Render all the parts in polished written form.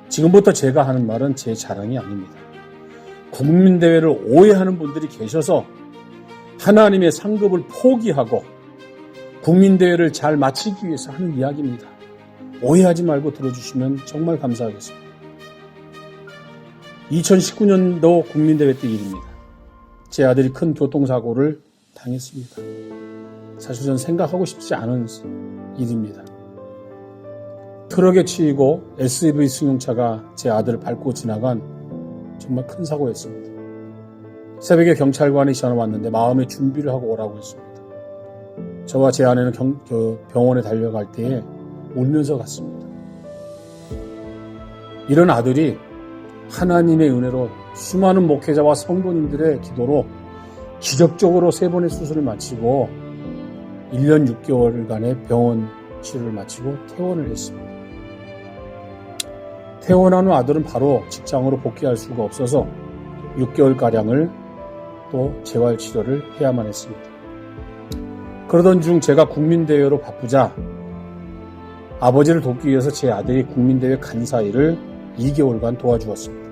지금부터 제가 하는 말은 제 자랑이 아닙니다. 국민대회를 오해하는 분들이 계셔서 하나님의 상급을 포기하고 국민대회를 잘 마치기 위해서 하는 이야기입니다. 오해하지 말고 들어주시면 정말 감사하겠습니다. 2019년도 국민대회 때 일입니다. 제 아들이 큰 교통사고를 당했습니다. 사실 저는 생각하고 싶지 않은 일입니다. 트럭에 치이고 SUV 승용차가 제 아들을 밟고 지나간 정말 큰 사고였습니다. 새벽에 경찰관이 전화 왔는데 마음의 준비를 하고 오라고 했습니다. 저와 제 아내는 병원에 달려갈 때에 울면서 갔습니다. 이런 아들이 하나님의 은혜로 수많은 목회자와 성도님들의 기도로 기적적으로 3번의 수술을 마치고 1년 6개월간의 병원 치료를 마치고 퇴원을 했습니다. 퇴원한 후 아들은 바로 직장으로 복귀할 수가 없어서 6개월가량을 또 재활치료를 해야만 했습니다. 그러던 중 제가 국민대회로 바쁘자 아버지를 돕기 위해서 제 아들이 국민대회 간사일을 2개월간 도와주었습니다.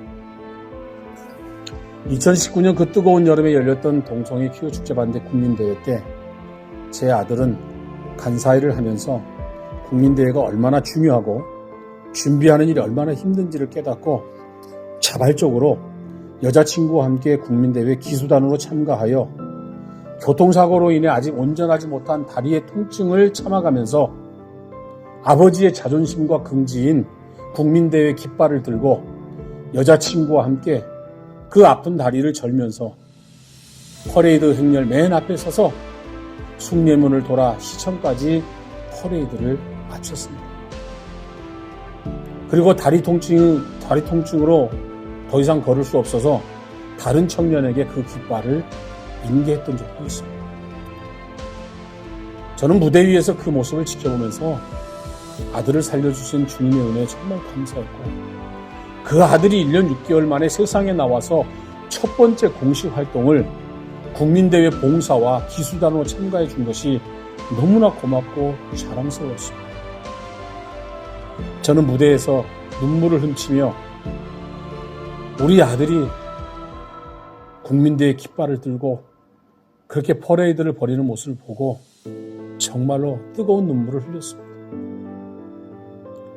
2019년 그 뜨거운 여름에 열렸던 동성애 퀴어 축제반대 국민대회 때 제 아들은 간사일을 하면서 국민대회가 얼마나 중요하고 준비하는 일이 얼마나 힘든지를 깨닫고 자발적으로 여자친구와 함께 국민대회 기수단으로 참가하여 교통사고로 인해 아직 온전하지 못한 다리의 통증을 참아가면서 아버지의 자존심과 긍지인 국민대회 깃발을 들고 여자친구와 함께 그 아픈 다리를 절면서 퍼레이드 행렬 맨 앞에 서서 숭례문을 돌아 시청까지 퍼레이드를 마쳤습니다. 그리고 다리 통증으로 더 이상 걸을 수 없어서 다른 청년에게 그 깃발을 인계했던 적도 있습니다. 저는 무대 위에서 그 모습을 지켜보면서 아들을 살려주신 주님의 은혜에 정말 감사했고 그 아들이 1년 6개월 만에 세상에 나와서 첫 번째 공식 활동을 국민대회 봉사와 기수단으로 참가해 준 것이 너무나 고맙고 자랑스러웠습니다. 저는 무대에서 눈물을 훔치며 우리 아들이 국민대회 깃발을 들고 그렇게 퍼레이드를 벌이는 모습을 보고 정말로 뜨거운 눈물을 흘렸습니다.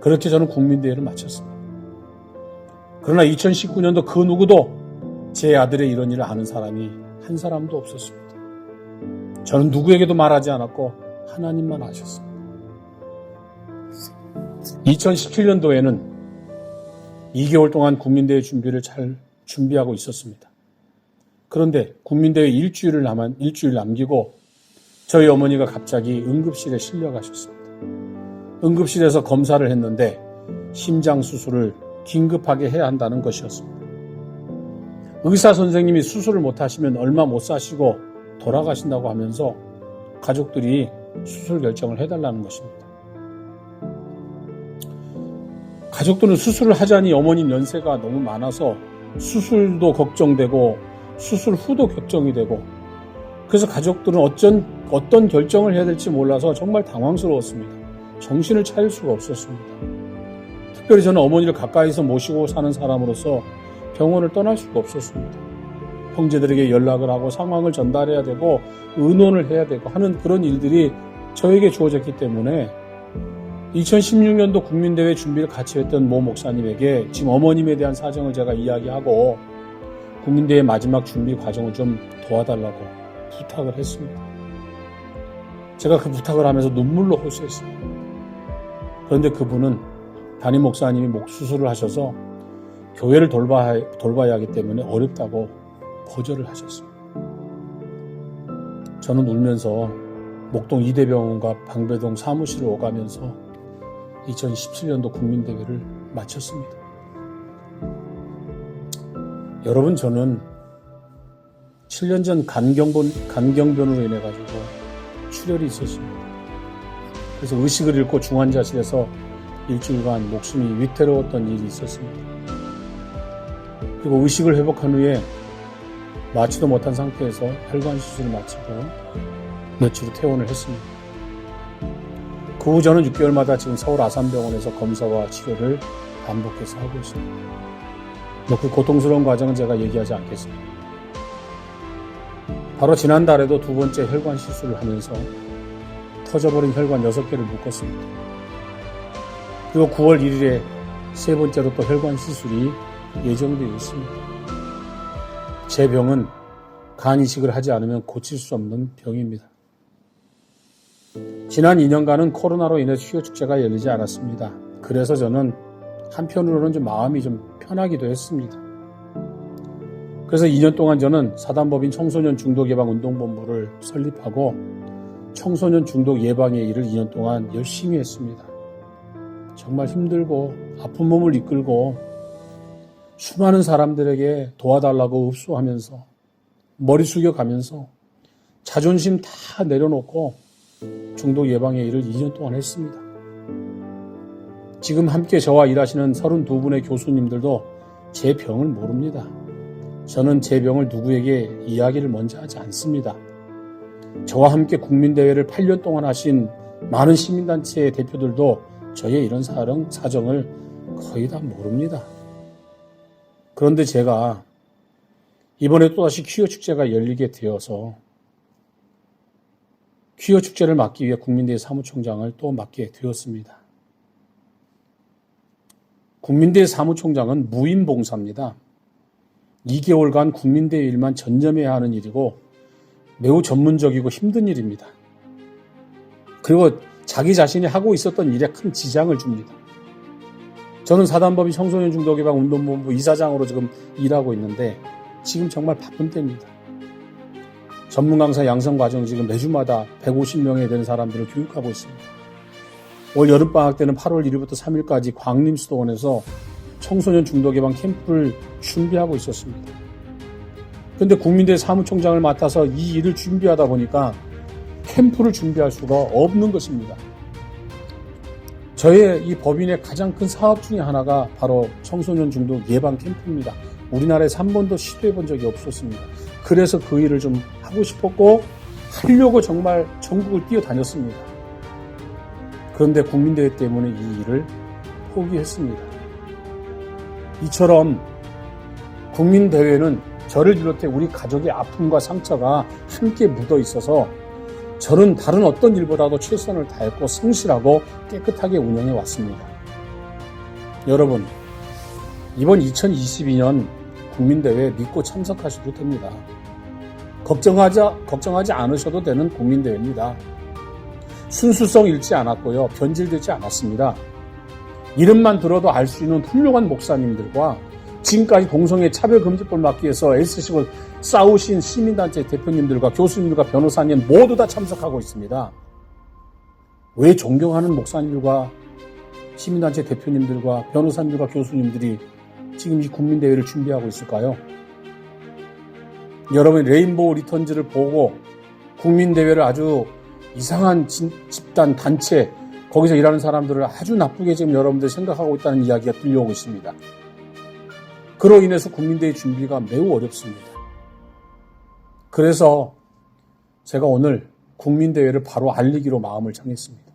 그렇게 저는 국민대회를 마쳤습니다. 그러나 2019년도 그 누구도 제 아들의 이런 일을 아는 사람이 한 사람도 없었습니다. 저는 누구에게도 말하지 않았고 하나님만 아셨습니다. 2017년도에는 2개월 동안 국민대회 준비를 잘 준비하고 있었습니다. 그런데 국민대회 일주일 남기고 저희 어머니가 갑자기 응급실에 실려가셨습니다. 응급실에서 검사를 했는데 심장 수술을 긴급하게 해야 한다는 것이었습니다. 의사 선생님이 수술을 못하시면 얼마 못 사시고 돌아가신다고 하면서 가족들이 수술 결정을 해달라는 것입니다. 가족들은 수술을 하자니 어머님 연세가 너무 많아서 수술도 걱정되고 수술 후도 걱정이 되고 그래서 가족들은 어떤 결정을 해야 될지 몰라서 정말 당황스러웠습니다. 정신을 차릴 수가 없었습니다. 특별히 저는 어머니를 가까이서 모시고 사는 사람으로서 병원을 떠날 수가 없었습니다. 형제들에게 연락을 하고 상황을 전달해야 되고 의논을 해야 되고 하는 그런 일들이 저에게 주어졌기 때문에 2016년도 국민대회 준비를 같이 했던 모 목사님에게 지금 어머님에 대한 사정을 제가 이야기하고 국민대회 마지막 준비 과정을 좀 도와달라고 부탁을 했습니다. 제가 그 부탁을 하면서 눈물로 호소했습니다. 그런데 그분은 담임 목사님이 목 수술을 하셔서 교회를 돌봐야 하기 때문에 어렵다고 거절을 하셨습니다. 저는 울면서 목동 이대병원과 방배동 사무실을 오가면서 2017년도 국민대회를 마쳤습니다. 여러분, 저는 7년 전 간경변으로 인해 가지고 출혈이 있었습니다. 그래서 의식을 잃고 중환자실에서 일주일간 목숨이 위태로웠던 일이 있었습니다. 그리고 의식을 회복한 후에 마치도 못한 상태에서 혈관 수술을 마치고 며칠 후 퇴원을 했습니다. 그 후 저는 6개월마다 지금 서울 아산병원에서 검사와 치료를 반복해서 하고 있습니다. 그 고통스러운 과정은 제가 얘기하지 않겠습니다. 바로 지난달에도 두 번째 혈관 시술을 하면서 터져버린 혈관 6개를 묶었습니다. 그리고 9월 1일에 세 번째로 또 혈관 시술이 예정되어 있습니다. 제 병은 간 이식을 하지 않으면 고칠 수 없는 병입니다. 지난 2년간은 코로나로 인해 수요축제가 열리지 않았습니다. 그래서 저는 한편으로는 좀 마음이 좀 편하기도 했습니다. 그래서 2년 동안 저는 사단법인 청소년 중독 예방 운동본부를 설립하고 청소년 중독 예방의 일을 2년 동안 열심히 했습니다. 정말 힘들고 아픈 몸을 이끌고 수많은 사람들에게 도와달라고 읍소하면서 머리 숙여가면서 자존심 다 내려놓고 중독 예방의 일을 2년 동안 했습니다. 지금 함께 저와 일하시는 32분의 교수님들도 제 병을 모릅니다. 저는 제 병을 누구에게 이야기를 먼저 하지 않습니다. 저와 함께 국민대회를 8년 동안 하신 많은 시민단체의 대표들도 저의 이런 사정을 거의 다 모릅니다. 그런데 제가 이번에 또다시 퀴어 축제가 열리게 되어서 퀴어 축제를 맡기 위해 국민대회 사무총장을 또 맡게 되었습니다. 국민대회 사무총장은 무임봉사입니다. 2개월간 국민대회 일만 전념해야 하는 일이고 매우 전문적이고 힘든 일입니다. 그리고 자기 자신이 하고 있었던 일에 큰 지장을 줍니다. 저는 사단법인 청소년 중독 예방 운동본부 이사장으로 지금 일하고 있는데 지금 정말 바쁜 때입니다. 전문 강사 양성 과정 지금 매주마다 150명에 되는 사람들을 교육하고 있습니다. 올 여름방학 때는 8월 1일부터 3일까지 광림수도원에서 청소년 중독 예방 캠프를 준비하고 있었습니다. 그런데 국민대회 사무총장을 맡아서 이 일을 준비하다 보니까 캠프를 준비할 수가 없는 것입니다. 저의 이 법인의 가장 큰 사업 중에 하나가 바로 청소년 중독 예방 캠프입니다. 우리나라에서 한 번도 시도해 본 적이 없었습니다. 그래서 그 일을 좀 하고 싶었고 하려고 정말 전국을 뛰어다녔습니다. 그런데 국민대회 때문에 이 일을 포기했습니다. 이처럼 국민대회는 저를 비롯해 우리 가족의 아픔과 상처가 함께 묻어 있어서 저는 다른 어떤 일보다도 최선을 다했고 성실하고 깨끗하게 운영해 왔습니다. 여러분, 이번 2022년 국민대회 믿고 참석하셔도 됩니다. 걱정하지 않으셔도 되는 국민대회입니다. 순수성 잃지 않았고요. 변질되지 않았습니다. 이름만 들어도 알 수 있는 훌륭한 목사님들과 지금까지 동성애 차별금지법 막기 위해서 애쓰시고 싸우신 시민단체 대표님들과 교수님들과 변호사님 모두 다 참석하고 있습니다. 왜 존경하는 목사님들과 시민단체 대표님들과 변호사님들과 교수님들이 지금 이 국민대회를 준비하고 있을까요? 여러분 레인보우 리턴즈를 보고 국민대회를 아주 이상한 집단, 단체, 거기서 일하는 사람들을 아주 나쁘게 지금 여러분들 생각하고 있다는 이야기가 들려오고 있습니다. 그로 인해서 국민대회 준비가 매우 어렵습니다. 그래서 제가 오늘 국민대회를 바로 알리기로 마음을 정했습니다.